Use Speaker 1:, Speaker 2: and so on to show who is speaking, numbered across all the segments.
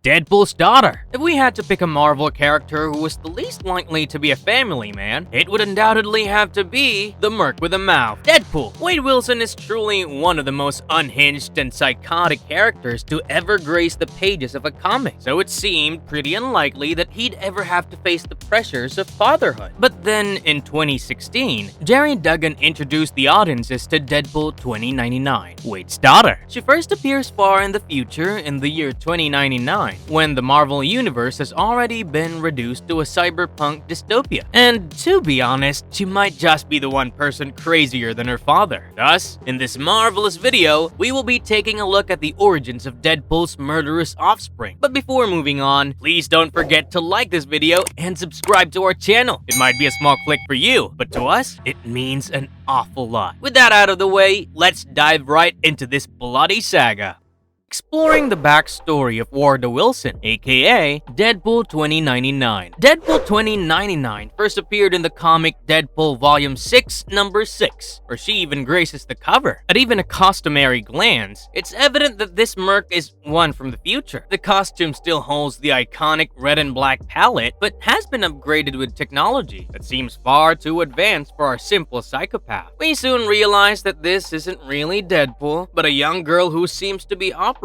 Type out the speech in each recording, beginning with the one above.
Speaker 1: Deadpool's daughter. If we had to pick a Marvel character who was the least likely to be a family man, it would undoubtedly have to be the Merc with a Mouth, Deadpool. Wade Wilson is truly one of the most unhinged and psychotic characters to ever grace the pages of a comic, so it seemed pretty unlikely that he'd ever have to face the pressures of fatherhood. But then, in 2016, Jerry Duggan introduced the audiences to Deadpool 2099, Wade's daughter. She first appears far in the future in the year 2099, when the Marvel Universe has already been reduced to a cyberpunk dystopia. And to be honest, she might just be the one person crazier than her father. Thus, in this marvelous video, we will be taking a look at the origins of Deadpool's murderous offspring. But before moving on, please don't forget to like this video and subscribe to our channel. It might be a small click for you, but to us, it means an awful lot. With that out of the way, let's dive right into this bloody saga. Exploring the backstory of Warda Wilson, aka Deadpool 2099. Deadpool 2099 first appeared in the comic Deadpool Volume 6, Number 6, where she even graces the cover. At even a customary glance, it's evident that this Merc is one from the future. The costume still holds the iconic red and black palette, but has been upgraded with technology that seems far too advanced for our simple psychopath. We soon realize that this isn't really Deadpool, but a young girl who seems to be operating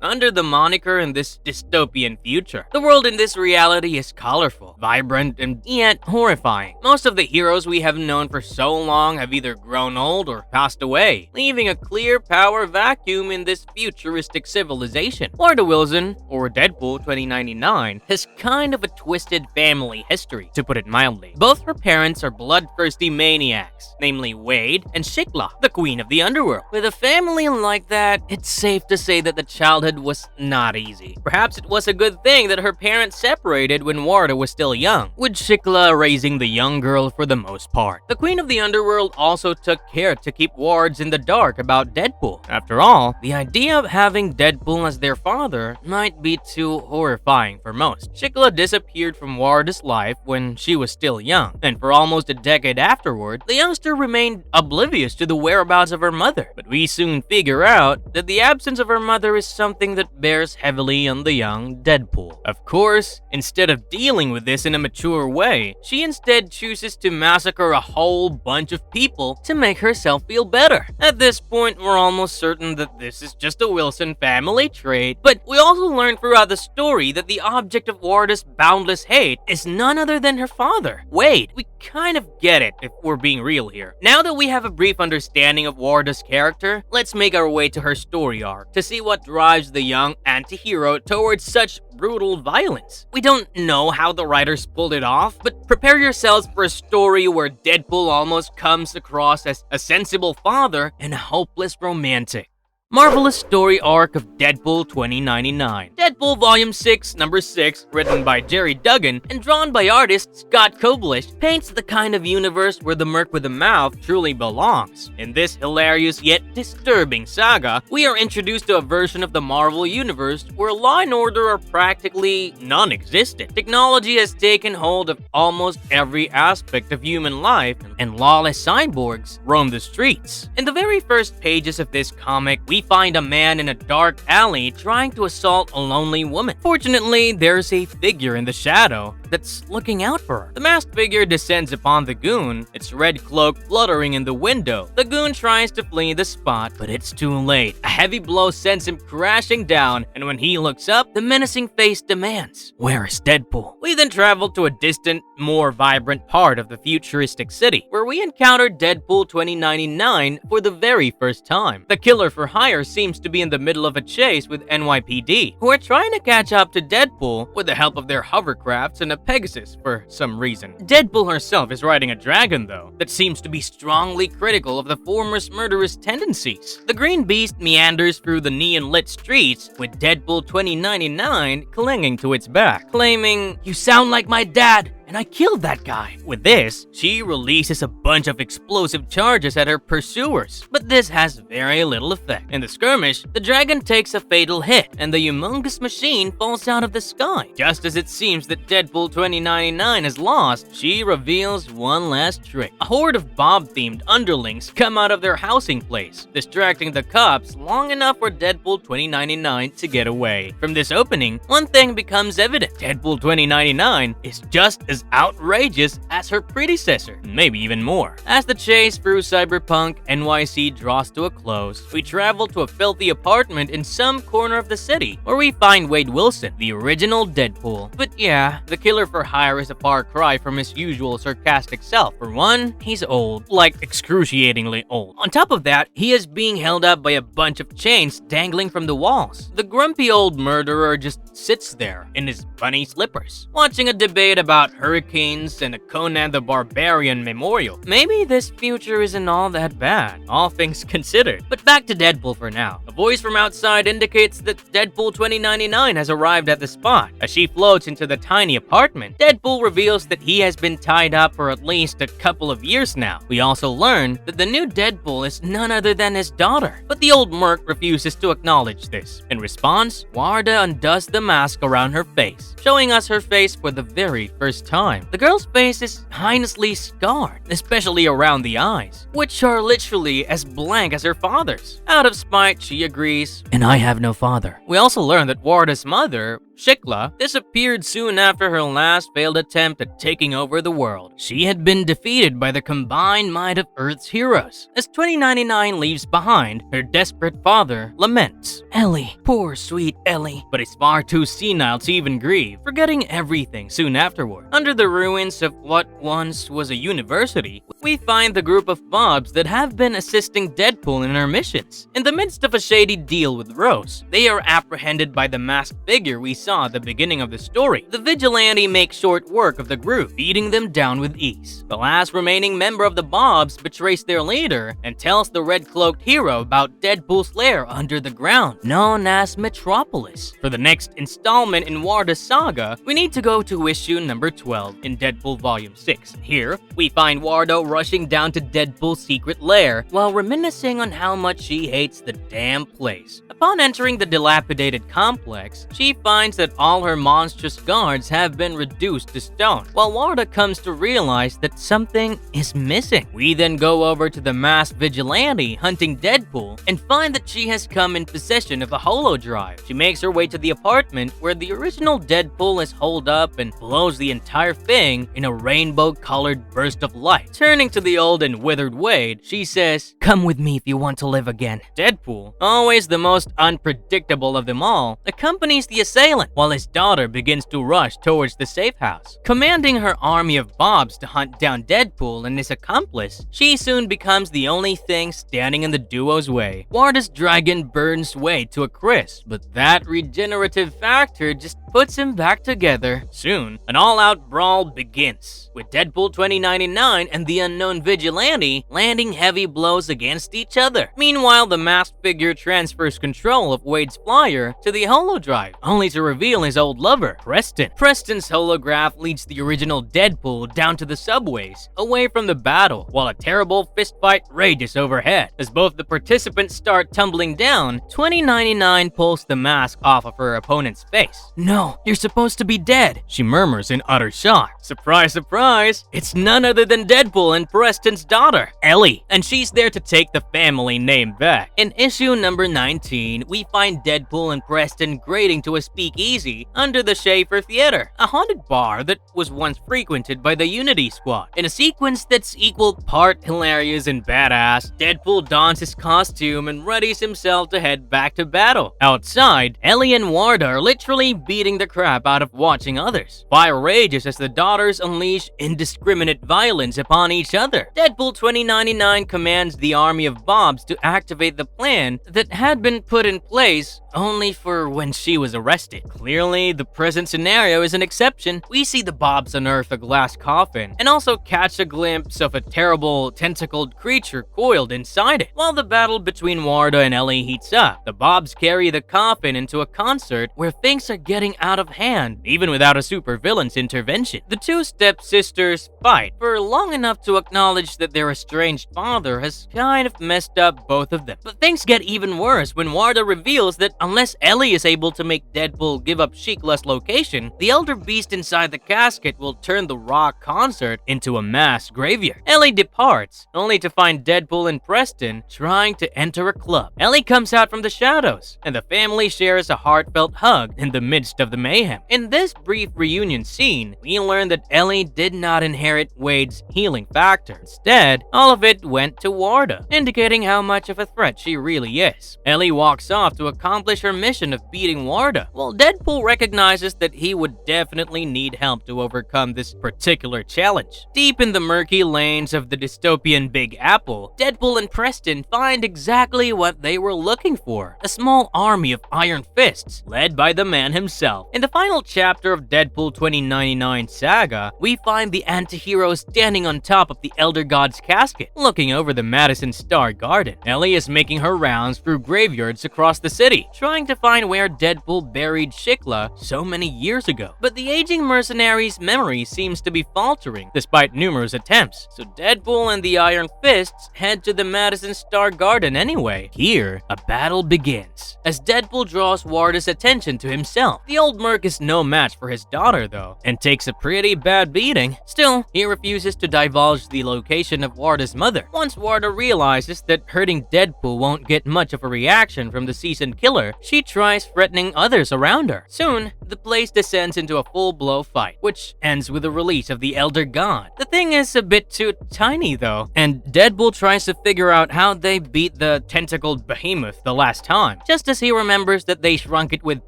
Speaker 1: under the moniker in this dystopian future. The world in this reality is colorful, vibrant, and yet horrifying. Most of the heroes we have known for so long have either grown old or passed away, leaving a clear power vacuum in this futuristic civilization. Warda Wilson, or Deadpool 2099, has kind of a twisted family history, to put it mildly. Both her parents are bloodthirsty maniacs, namely Wade and Shikla, the queen of the underworld. With a family like that, it's safe to say that the childhood was not easy. Perhaps it was a good thing that her parents separated when Warda was still young, with Shikla raising the young girl for the most part. The Queen of the Underworld also took care to keep wards in the dark about Deadpool. After all, the idea of having Deadpool as their father might be too horrifying for most. Shikla disappeared from Warda's life when she was still young, and for almost a decade afterward, the youngster remained oblivious to the whereabouts of her mother. But we soon figure out that the absence of her mother is something that bears heavily on the young Deadpool. Of course, instead of dealing with this in a mature way, she instead chooses to massacre a whole bunch of people to make herself feel better. At this point, we're almost certain that this is just a Wilson family trait, but we also learn throughout the story that the object of Warda's boundless hate is none other than her father, Wade. We kind of get it if we're being real here. Now that we have a brief understanding of Warda's character, let's make our way to her story arc to see what drives the young anti-hero towards such brutal violence. We don't know how the writers pulled it off, but prepare yourselves for a story where Deadpool almost comes across as a sensible father and a hopeless romantic. Marvelous story arc of Deadpool 2099. Deadpool Volume 6, Number 6, written by Jerry Duggan and drawn by artist Scott Koblish, paints the kind of universe where the Merc with a Mouth truly belongs. In this hilarious yet disturbing saga, we are introduced to a version of the Marvel Universe where law and order are practically non-existent. Technology has taken hold of almost every aspect of human life, and lawless cyborgs roam the streets. In the very first pages of this comic, we find a man in a dark alley trying to assault a lonely woman. Fortunately, there's a figure in the shadow that's looking out for her. The masked figure descends upon the goon, its red cloak fluttering in the window. The goon tries to flee the spot, but it's too late. A heavy blow sends him crashing down, and when he looks up, the menacing face demands, "Where is Deadpool?" We then travel to a distant, more vibrant part of the futuristic city, where we encounter Deadpool 2099 for the very first time. The killer for hire seems to be in the middle of a chase with NYPD, who are trying to catch up to Deadpool with the help of their hovercrafts and a Pegasus for some reason. Deadpool herself is riding a dragon, though, that seems to be strongly critical of the former's murderous tendencies. The green beast meanders through the neon-lit streets, with Deadpool 2099 clinging to its back, claiming, "You sound like my dad. and I killed that guy. With this, she releases a bunch of explosive charges at her pursuers, but this has very little effect. In the skirmish, the dragon takes a fatal hit, and the humongous machine falls out of the sky. Just as it seems that Deadpool 2099 is lost, she reveals one last trick. A horde of Bob-themed underlings come out of their housing place, distracting the cops long enough for Deadpool 2099 to get away. From this opening, one thing becomes evident. Deadpool 2099 is just as outrageous as her predecessor, maybe even more. As the chase through Cyberpunk NYC draws to a close, we travel to a filthy apartment in some corner of the city, where we find Wade Wilson, the original Deadpool. But yeah, the killer for hire is a far cry from his usual sarcastic self. For one, he's old, like excruciatingly old. On top of that, he is being held up by a bunch of chains dangling from the walls. The grumpy old murderer just sits there in his bunny slippers, watching a debate about hurricanes and a Conan the Barbarian memorial. Maybe this future isn't all that bad, all things considered. But back to Deadpool for now. A voice from outside indicates that Deadpool 2099 has arrived at the spot. As she floats into the tiny apartment, Deadpool reveals that he has been tied up for at least a couple of years now. We also learn that the new Deadpool is none other than his daughter, but the old merc refuses to acknowledge this. In response, Warda undoes the mask around her face, showing us her face for the very first time. The girl's face is heinously scarred, especially around the eyes, which are literally as blank as her father's. Out of spite, she agrees, and I have no father. We also learn that Warda's mother, Shikla, disappeared soon after her last failed attempt at taking over the world. She had been defeated by the combined might of Earth's heroes. As 2099 leaves behind, her desperate father laments. Ellie, poor sweet Ellie, but is far too senile to even grieve, forgetting everything soon afterward. Under the ruins of what once was a university, we find the group of Bobs that have been assisting Deadpool in her missions. In the midst of a shady deal with Rose, they are apprehended by the masked figure we saw at the beginning of the story. The vigilante makes short work of the group, beating them down with ease. The last remaining member of the Bobs betrays their leader and tells the red-cloaked hero about Deadpool's lair under the ground, known as Metropolis. For the next installment in Warda's saga, we need to go to issue number 12 in Deadpool Volume 6. Here, we find Warda rushing down to Deadpool's secret lair while reminiscing on how much she hates the damn place. Upon entering the dilapidated complex, she finds that all her monstrous guards have been reduced to stone, while Warda comes to realize that something is missing. We then go over to the masked vigilante hunting Deadpool and find that she has come in possession of a holo drive. She makes her way to the apartment where the original Deadpool is holed up and blows the entire thing in a rainbow-colored burst of light. Turning to the old and withered Wade, she says, "Come with me if you want to live again." Deadpool, always the most unpredictable of them all, accompanies the assailant while his daughter begins to rush towards the safe house. Commanding her army of Bobs to hunt down Deadpool and his accomplice, she soon becomes the only thing standing in the duo's way. Warda's dragon burns Wade to a crisp, but that regenerative factor just puts him back together. Soon, an all-out brawl begins, with Deadpool 2099 and the unknown vigilante landing heavy blows against each other. Meanwhile, the masked figure transfers control of Wade's flyer to the holodrive, only to reveal his old lover, Preston. Preston's holograph leads the original Deadpool down to the subways, away from the battle, while a terrible fistfight rages overhead. As both the participants start tumbling down, 2099 pulls the mask off of her opponent's face. "No, you're supposed to be dead," she murmurs in utter shock. Surprise, surprise, it's none other than Deadpool and Preston's daughter, Ellie, and she's there to take the family name back. In issue number 19, we find Deadpool and Preston grading to a speakeasy under the Schaefer Theater, a haunted bar that was once frequented by the Unity Squad. In a sequence that's equal part hilarious and badass, Deadpool dons his costume and readies himself to head back to battle. Outside, Ellie and Warda are literally beating the crap out of watching others. Fire rages as the daughters unleash indiscriminate violence upon each other. Deadpool 2099 commands the army of Bobs to activate the plan that had been put in place only for when she was arrested. Clearly, the present scenario is an exception. We see the Bobs unearth a glass coffin and also catch a glimpse of a terrible tentacled creature coiled inside it. While the battle between Warda and Ellie heats up, the Bobs carry the coffin into a concert where things are getting out of hand, even without a supervillain's intervention. The two stepsisters fight for long enough to acknowledge that their estranged father has kind of messed up both of them. But things get even worse when Warda reveals that unless Ellie is able to make Deadpool give up Sheikla's location, the elder beast inside the casket will turn the rock concert into a mass graveyard. Ellie departs, only to find Deadpool and Preston trying to enter a club. Ellie comes out from the shadows, and the family shares a heartfelt hug in the midst of the mayhem. In this brief reunion scene, we learn that Ellie did not inherit Wade's healing factor. Instead, all of it went to Warda, indicating how much of a threat she really is. Ellie walks off to accomplish her mission of beating Warda, while Deadpool recognizes that he would definitely need help to overcome this particular challenge. Deep in the murky lanes of the dystopian Big Apple, Deadpool and Preston find exactly what they were looking for: a small army of iron fists, led by the man himself. In the final chapter of Deadpool 2099 saga, we find the anti-hero standing on top of the Elder God's casket, looking over the Madison Star Garden. Ellie is making her rounds through graveyards across the city, trying to find where Deadpool buried Sheikla so many years ago. But the aging mercenary's memory seems to be faltering, despite numerous attempts, so Deadpool and the Iron Fists head to the Madison Star Garden anyway. Here, a battle begins, as Deadpool draws Warda's attention to himself. The old merc is no match for his daughter though, and takes a pretty bad beating. Still, he refuses to divulge the location of Warda's mother. Once Warda realizes that hurting Deadpool won't get much of a reaction from the seasoned killer, she tries threatening others around her. Soon, the place descends into a full-blown fight, which ends with the release of the Elder God. The thing is a bit too tiny though, and Deadpool tries to figure out how they beat the tentacled behemoth the last time. Just as he remembers that they shrunk it with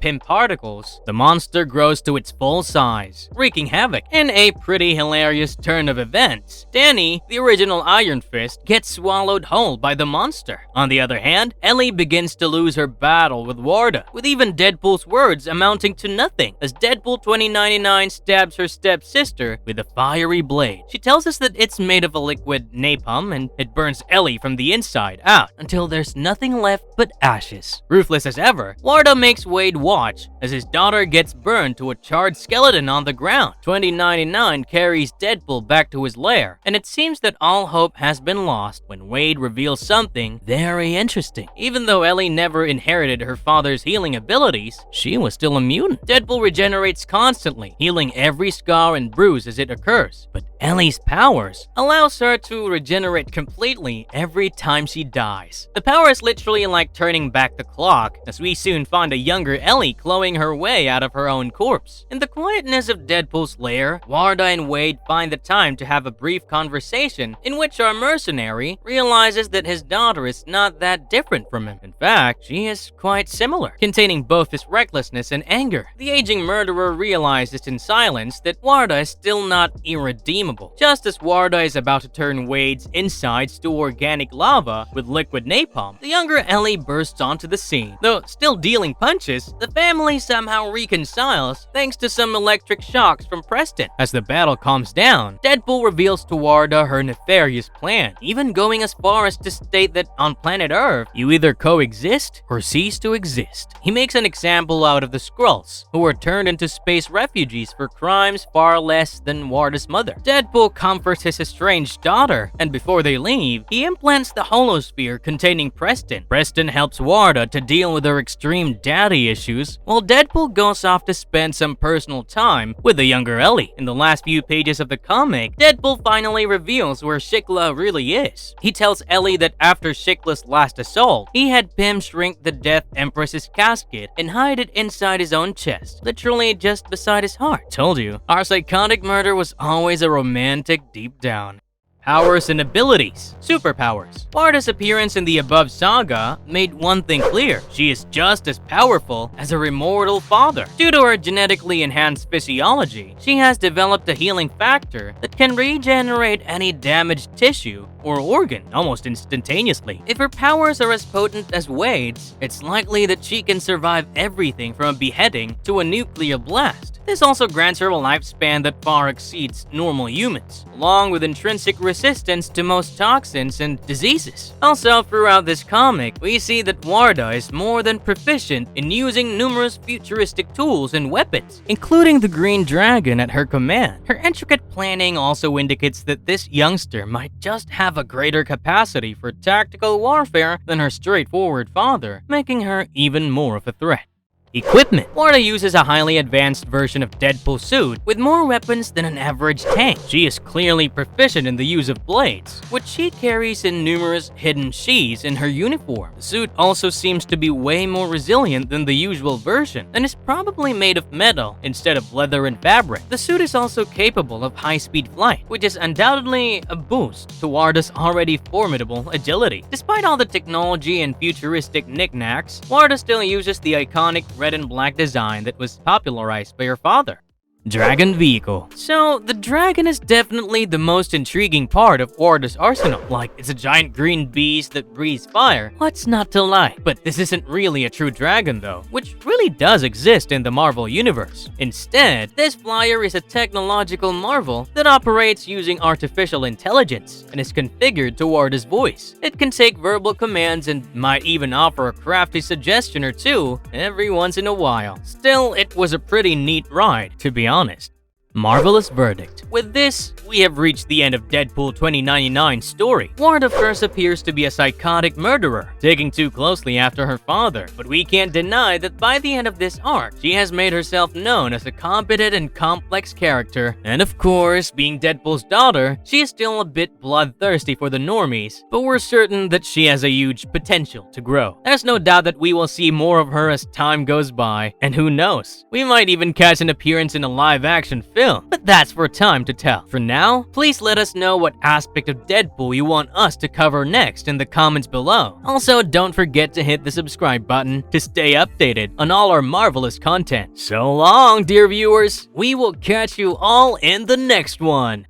Speaker 1: pim particles, the monster grows to its full size, wreaking havoc. In a pretty hilarious turn of events, Danny, the original Iron Fist, gets swallowed whole by the monster. On the other hand, Ellie begins to lose her battle with Warda, with even Deadpool's words amounting to nothing, as Deadpool 2099 stabs her stepsister with a fiery blade. She tells us that it's made of a liquid napalm and it burns Ellie from the inside out until there's nothing left but ashes. Ruthless as ever, Warda makes Wade watch as his daughter gets burned to a charred skeleton on the ground. 2099 carries Deadpool back to his lair, and it seems that all hope has been lost when Wade reveals something very interesting. Even though Ellie never inherited her father's healing abilities, she was still a mutant. Deadpool regenerates constantly, healing every scar and bruise as it occurs. But Ellie's powers allows her to regenerate completely every time she dies. The power is literally like turning back the clock, as we soon find a younger Ellie clawing her way out of her own corpse. In the quietness of Deadpool's lair, Warda and Wade find the time to have a brief conversation in which our mercenary realizes that his daughter is not that different from him. In fact, she is quite similar, containing both his recklessness and anger. The aging murderer realizes in silence that Warda is still not irredeemable. Just as Warda is about to turn Wade's insides to organic lava with liquid napalm, the younger Ellie bursts onto the scene. Though still dealing punches, the family somehow reconciles thanks to some electric shocks from Preston. As the battle calms down, Deadpool reveals to Warda her nefarious plan, even going as far as to state that on planet Earth, you either coexist or cease to exist. He makes an example out of the Skrulls, who were turned into space refugees for crimes far less than Warda's mother. Deadpool comforts his estranged daughter, and before they leave, he implants the holosphere containing Preston. Preston helps Warda to deal with her extreme daddy issues, while Deadpool goes off to spend some personal time with the younger Ellie. In the last few pages of the comic, Deadpool finally reveals where Sheikla really is. He tells Ellie that after Sheikla's last assault, he had Pym shrink the Death Empress's casket and hide it inside his own chest, literally just beside his heart. Told you, our psychotic murder was always a romantic deep down. Powers and abilities. Superpowers. Warda's appearance in the above saga made one thing clear. She is just as powerful as her immortal father. Due to her genetically enhanced physiology, she has developed a healing factor that can regenerate any damaged tissue or organ almost instantaneously. If her powers are as potent as Wade's, it's likely that she can survive everything from a beheading to a nuclear blast. This also grants her a lifespan that far exceeds normal humans, along with intrinsic resistance to most toxins and diseases. Also, throughout this comic, we see that Warda is more than proficient in using numerous futuristic tools and weapons, including the Green Dragon at her command. Her intricate planning also indicates that this youngster might just have a greater capacity for tactical warfare than her straightforward father, making her even more of a threat. Equipment. Warda uses a highly advanced version of Deadpool's suit with more weapons than an average tank. She is clearly proficient in the use of blades, which she carries in numerous hidden sheaths in her uniform. The suit also seems to be way more resilient than the usual version and is probably made of metal instead of leather and fabric. The suit is also capable of high-speed flight, which is undoubtedly a boost to Warda's already formidable agility. Despite all the technology and futuristic knickknacks, Warda still uses the iconic red and black design that was popularized by her father. Dragon Vehicle. So, the dragon is definitely the most intriguing part of Warda's arsenal. Like, it's a giant green beast that breathes fire. What's not to like? But this isn't really a true dragon though, which really does exist in the Marvel universe. Instead, this flyer is a technological marvel that operates using artificial intelligence and is configured to Warda's voice. It can take verbal commands and might even offer a crafty suggestion or two every once in a while. Still, it was a pretty neat ride, to be honest. Marvelous verdict. With this, we have reached the end of Deadpool 2099's story. Warda first appears to be a psychotic murderer, taking too closely after her father, but we can't deny that by the end of this arc, she has made herself known as a competent and complex character. And of course, being Deadpool's daughter, she is still a bit bloodthirsty for the normies, but we're certain that she has a huge potential to grow. There's no doubt that we will see more of her as time goes by, and who knows, we might even catch an appearance in a live-action film. But that's for time to tell. For now, please let us know what aspect of Deadpool you want us to cover next in the comments below. Also, don't forget to hit the subscribe button to stay updated on all our marvelous content. So long, dear viewers. We will catch you all in the next one.